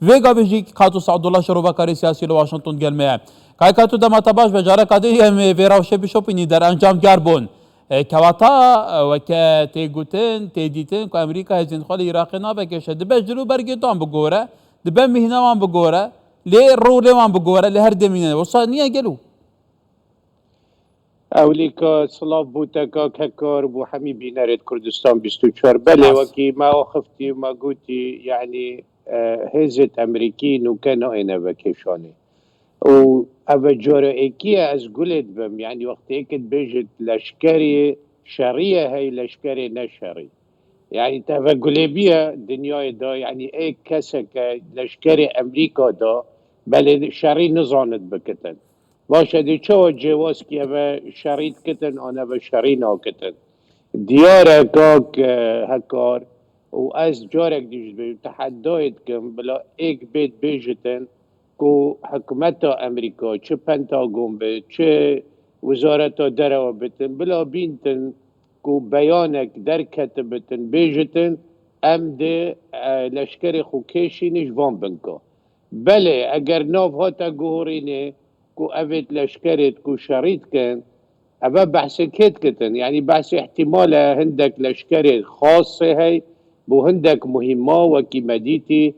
ویگا بیجی کاتو $100 شروع کاری سیاسی واشنگتن گلمه کای کاتو دما تباش بجاره کادی هم ویراوشه بشوپینی در انجام گربون کواتا و که تیگوتن تیدیتن که امریکا هزین خالی عراق نابکشه دبه جلو برگتان بگوره دبه مهنه وان بگوره لی روله وان بگوره لی هر دمینه وصا نیه گلو اولیکا سلاف بوتکا ککار بو همی بینارد کردستان 24 بله وکی ما آخفتی ما گوتی یعنی هزت امریکی نوکنا اینه بکشانه و او جاره ایکی از گلت بم یعنی وقتی ایکت بیجت لشکری شریعه هی لشکری نشری يعني تفقلبية دنياي دا يعني اي كسك لشكري امريكا دا بل شري نزاند بكتن باشه دي چو جواز كي ابا شريط كتن انا بشري ناكتن ديارة كاك هكار و از جارك ديش بي تحدايت كم بلا ايك بيت بيجتن كو حكومتا امريكا چه پنتاگون بيت چه وزارتا دروا بتن بلا بينتن کو بیانک در کتبتن بیجتن ام ده لشکر خوکشی نجوان بنکا بله اگر ناف هاتا گوهرینه کو اوید لشکرت کو شريط کن اوه بحث کت کتن يعني بحث احتمال هندك لشکر خاصه هی بو هندك مهمه وكي مديتي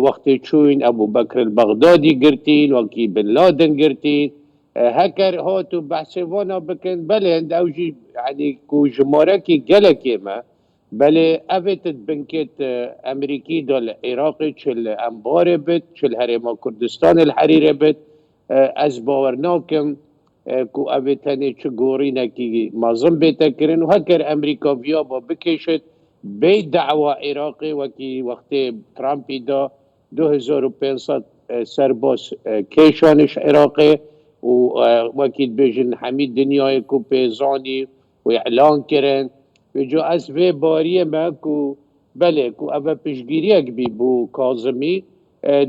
وقت چوين ابو بكر البغدادي قرتين وكي بن لادن قرتين هكر هاتو بحث وانا بكن بله هند اوجي يعني كو جماركي جلكي ما بله افتت بنكت امريكي دول عراقي چل انبار بت چل هرما كردستان الحريري بت از باورناكم کو اوتنی چه گورینکی مازم بیتا کرن و هکر امریکا بیا با بکشد بی دعوا عراقی وکی وقت ترامپی دا 2500 سرباز کشانش عراقی و وکی بیجن حمید دنیای کو پیزانی و اعلان کرن و جو از وی باریه ما کو بله کو اوه پیشگیری بی بو کازمی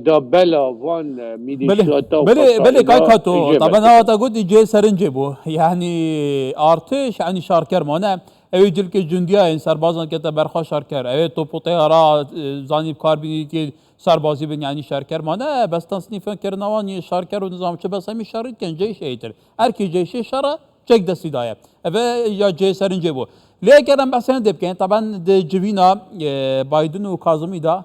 دا بلا وان ميليشياتا بله کای کاتو طبعا هذا قد جي سرنجبو يعني ارتش يعني شاركر مانه اوی جل که جندیا این سربازان که برخا شاركر اوی توپو طیارا زانی کاربینی که سربازی بن يعني شاركر مانه بس تصنیف کرنوانی شاركر و نظام چه بس همی شارك کن جيش ایتر هر کی جيش شرا چک دستی دایه اوی یا جي سرنجبو لیکن هم بحثن دب کن طبعا جوینا بایدن و کاظمی دا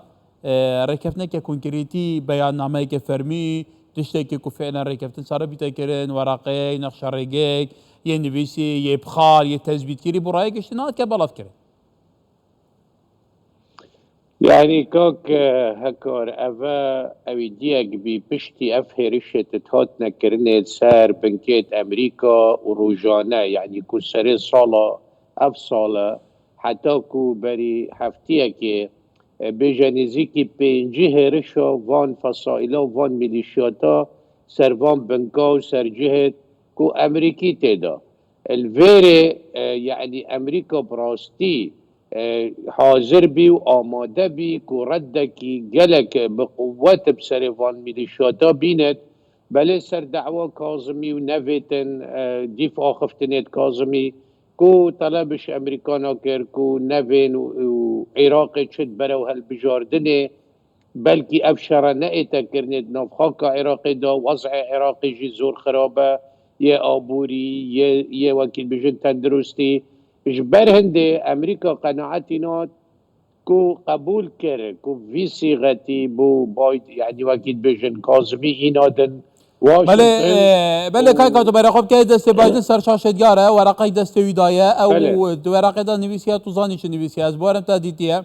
رکفتن که کنکریتی بیاننامه که فرمی تشتی که فعلا رکفتن سر بیتا کرن ورقه نقشارگی یه نویسی یه بخار یه تثبیت کری برای گشتنات که بلاف کرن يعني كوك هكار أفا أوي ديك بي بشتي أفهرشة تهاتنا كرنت سار بنكيت أمريكا وروجانا يعني كو سري صالة أف صالة حتى كو بري حفتيك بجانيزيكي بينجي هرشة وان فصائلة وان ميليشياتا سر وان بنكاو سر جهة كو أمريكي تدا الفيري يعني أمريكا براستي حاضر بی و آماده بی که ردکی گلک بقوت بسریفان میلیشیاتا بیند بله سر دعوا کاظمی و نویتن دیف آخفتنیت کاظمی که طلبش امریکانا کر که نوین و عراق چد برو هل بجاردنه بلکی افشاره نئیتا کرنید نفخاک عراقی دا وضع عراقی جی زور خرابه یه آبوری یه وکیل بجن تندرستی جبر هنده امریکا قناعتی نات کو قبول کرد کو وی صيغتي بو باید يعني وكيد بيجن كاظمي هينادن بله کای کاتو برای خب که دست بایدن سرشاشدگاره ورقه دست ویدایه او ورقه دا نویسیه تو زانی چه نویسیه از بارم تا دیتیه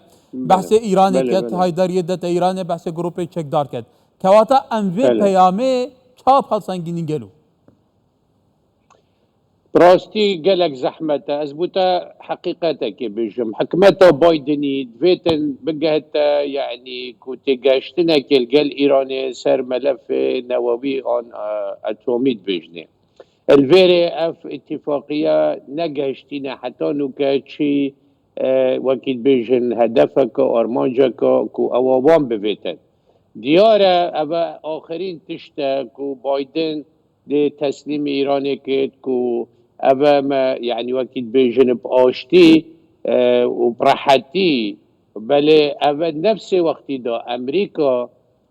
بحث ایران کت هایداری دت ایران بحث گروپ چک دار کت کواتا انوی پیامه چاپ هل سنگینین گلو براستي قالك زحمته أزبوتا حقيقتك بجم حكمته بايدني دفيتن بقهتا يعني كنت قاشتنا كالقال إيراني سر ملف نووي عن أتومي بجني الفيري اف اتفاقية نقاشتنا حتى نكاتشي وكيل بيجن هدفك أرمانجك كو أوابان بفيتن ديارة أبا آخرين تشتا كو بايدن دي تسليم إيراني كت كو أبا ما يعني وكيل بيجن بآشتي وبراحتي بل أبا نفس وقت دا أمريكا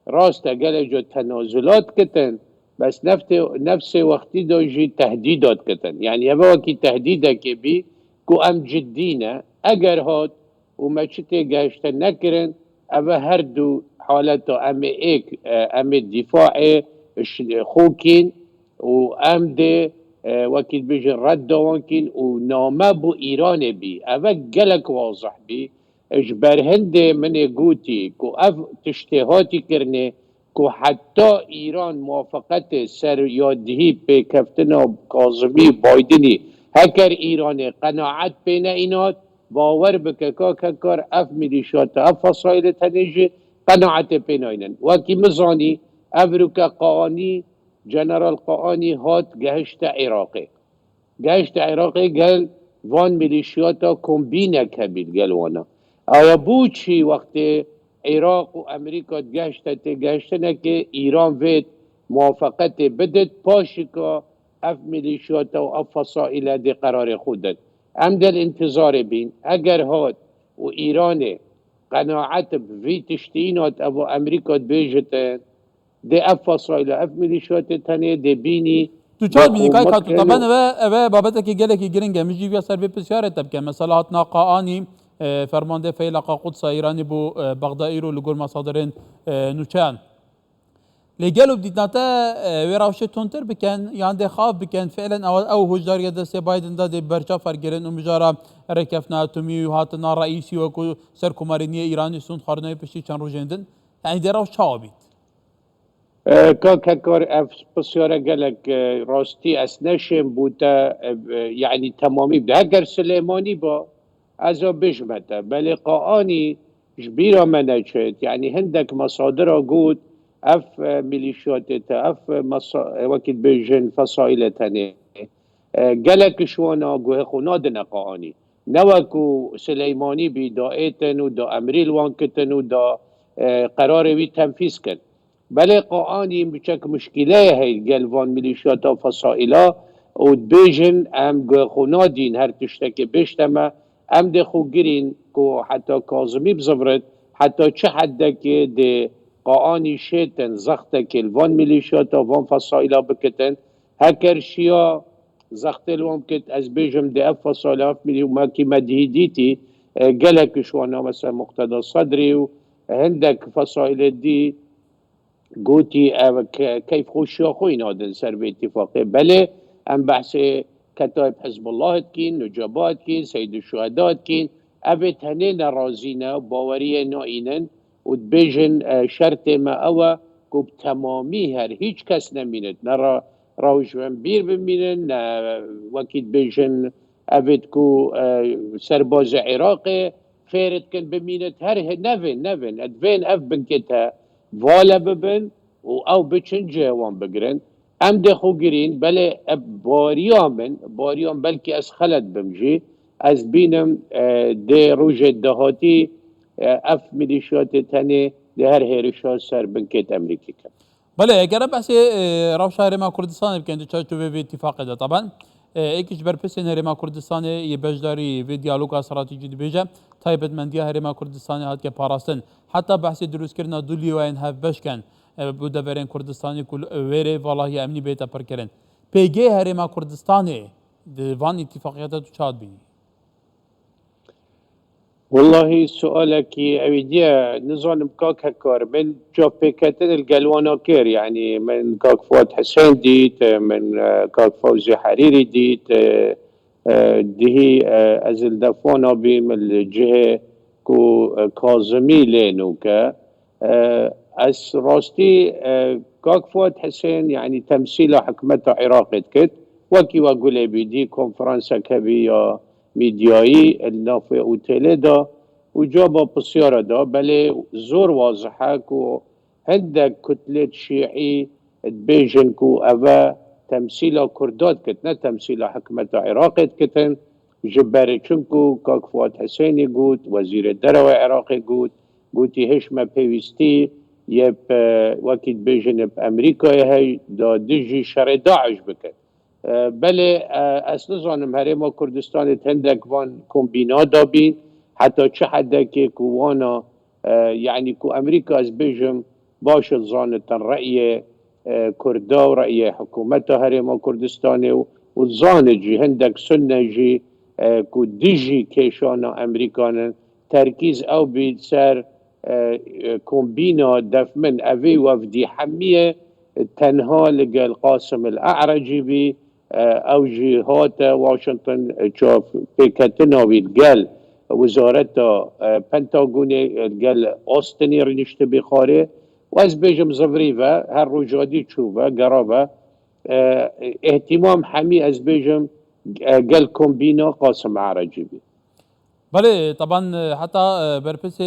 راست اگر جو تنازلات کتن بس نفس وقتی دو جی تهدیدات کتن يعني هوا وكي تهديدك بي كو ام جدينا اگر هات وما چته گشت نکرن اما هر دو حالت ام ایک ام دفاع خوكين و ام ده وكيل بيجي رد وكين ونامه بو ايران بي اما جلك واضح بي اجبر هند من قوتي كو اف تشتهاتي كرني كو حتى ايران موافقت سر يادهي بكفتنا كاظمي بايدني هكر ايراني قناعت بين اينات باور بككا ككار اف ميليشيات اف فصائل تنجي قناعت بين اينن وكي مزاني افريكا قاني جنرال قاني هات گشت عراقي قال وان ميليشياتا كومبينة كبير قال وانا آیا بود چی وقت عراق و امریکا گشتنه که ایران وید موافقت بدد پاشکا اف ملیشیات و اف فصائل دی قرار خودت ام در انتظار بین اگر هاد و ایران قناعت وی تشتینات او امریکا بیجتن دی اف فصائل اف ملیشیات تنه دی بینی تو چال بینی که تو طبعا و بابت که گله که گرینگه میجی بیا سر به بسیار تب که مثلا هاتنا قاانی فرمانده فیلق قدس ایرانی بو بغدادی رو لگور مصادرین نوچان لگلو بدیدناتا وراوش تونتر بکن یان ده خواب بکن فعلا او هجدار یاد دست بایدن داده برچا فرگرن و مجارا رکفنا اتمی و هاتنا رئیسی و کو سرکومارینی ایرانی سوند خارنای پشتی چند رو جندن یعنی دراوش چاوید كاكر اف بسيارة قالك راستي اسنشم بوتا يعني تمامي بدا هكر سليماني با ازا بجمتا بل قاني جبيرا منشت يعني هندك مصادر قود اف ميليشيات اف وكيل بيجن فصائل تاني قالك شوانا قوه خنادنا قاني نوكو سليماني بدائتن ودا امريل وانكتن ودا قرار وي تنفيذ كن بله قاني بشك مشكلة هي الجلفان ميليشيات وفصائلا ودبيجن ام خنادين هر تشتكي بيشتما ام دخو جرين كو حتى كاظمي بزفرت حتى چه حدك دي قاني شيتن زختك الفان ميليشيات وفان فصائلا بكتن هكر شيا زخت الوام كت از بيجم دي اف فصائلا اف مليو ما كي مدهيديتي قالك شوانا مثلا مقتدى صدري وهندك فصائل دي قوتي كيف خوشي خوي نادن سر باتفاقه بله ام بحث كتائب حزب الله كين نجابات كين سيد الشهداء كين ابت هنين رازينا باوريه نائنن ودبيجن شرط ما اوا كوب تمامي هر هيج كس نمينت نرى راوج بير بمينن وكيد بيجن ابت كو سرباز عراقي فيرت كن بمينت هر نفن ادفين اف بنكتها والا ببن و او بچن جوان بگرن ام دخو گرین بله باریان بلکه از خلط بمجی از بینم ده روژ دهاتی اف ملیشیات تنه ده هر هیرشا سر بنکت امریکی کن بله اگر بحث روش هرما کردستان بکن چارچوبه به اتفاق ده طبعا ایکش برپسین هرما کردستان یه بجداری و دیالوگ استراتژی بیجه تایبەتمەندیە هەرێما کوردستانی هات کە پاراستن حتا بەحسی دروستکردنا دوو لیوایەن هەفبەشکەن بۆ دەڤەرێن کوردستانی وێرێ ڤاڵاهی ئەمنی بێتە پڕکردن پێگەی هەرێما کوردستانê di van îtîfaqiyeta tu çad bînî والله سؤالك أودية نظام كاك هكار من جوب بيكتن القلوانا كير يعني من كاك فؤاد حسين ديت من كاك فوزي حريري ديت دهي أزل دفونا بي من الجهة كو كاظمي لينوكا أس راستي كاك فؤاد حسين يعني تمثيل حكمة عراقي كت وكي وقولي بيدي كونفرنسا كبيرة ميديائي النافع اوتيلي دا وجابا بسيارة دا بلي زور واضحة كو هندك كتلة شيعي تبيجن كو أفا تمثيل كردات كتنا تمثيل حكمة عراقي كتن جباري چنكو كاك فؤاد حسيني قوت وزير الدروة عراقي قوتي هشما بيوستي يب وكيد بيجن بأمريكا هاي دا دجي شر داعش بكت بله از نظانم هرما کردستان هندک وان کومبینا دابین حتی چه حده که کوانا یعنی کو امریکا از بجم باش زانت رأي كردا ورأي حكومتها هرم كردستان وزانجي هندك سنجي كو ديجي كيشانا أمريكانا تركيز أو بيتسر كومبينا دف من أفي وفدي حمية تنها لقى القاسم الأعرجي بي أو جهات واشنطن شوف بيكتنا بيتقال وزارة بنتاغوني قال أوستني رنشت بخاري واز بيجم زفريفا هالرجادي تشوفا قرابة اهتمام حمي از بيجم قال كومبينا قاسم عرجي بي بله طبعا حتى برپس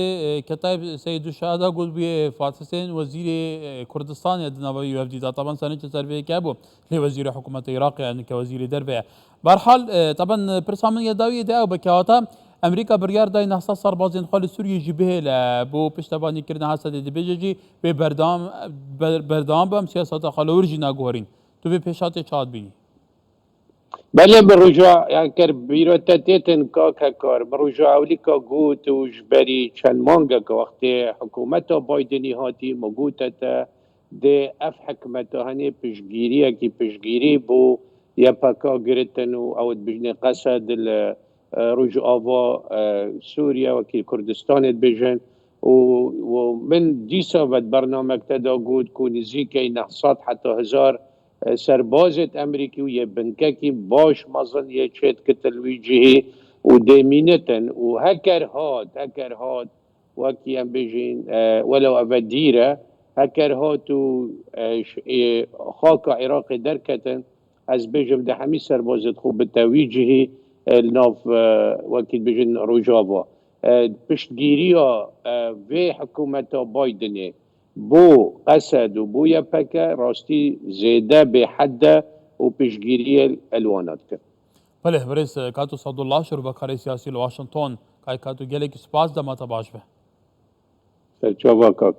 کتاب سید الشهدا قول بي فاتح حسين وزير كردستان يدنا وفدي طبعا سنه سربي كابو لوزير حكومه العراق يعني كوزير دربه برحال طبعا برسامن يداوي دا بكاتا امريكا بريار داي نحصا سربازين خال سوريا جبهه لبو پشتبانی کردن حسد دبیجی به بردام بم سیاست خال اورجینا گورین تو به پیشات چاد بینی بله برجع يعني كر بيروتاتيتن كاكا كار برجع وليكا قوت وجبري چند مانگا که وقتی حکومت بایدنی هاتی مگوتتا ده اف حکمتا هنه پشگیری که پشگیری بو یا پاکا گرتن و اوت بجن قصد رجع آوا سوريا وكي كردستان بجن ومن ديسا ود برنامج تدا قود كون زيكي نحصات حتى 1000 سربازت امریکی و یه بنککی باش مازن یه چت کتلویجی و دمینتن و هکر هاد وکی هم بجین ولو افدیره هکر هاد و خاک عراق درکتن از بجم ده همی سربازت خوب بتویجی الناف وکی بجین روجاوا پشتگیری ها و حکومت بایدنه بو قسد وبو يبكى راستي زيادة بحد وبشجيرية الوانات كن بله برس کاتو صد الله شروع بکاری سیاسی واشنطن کای کاتو گله کی سپاس دما تباش به سرچاوا كاك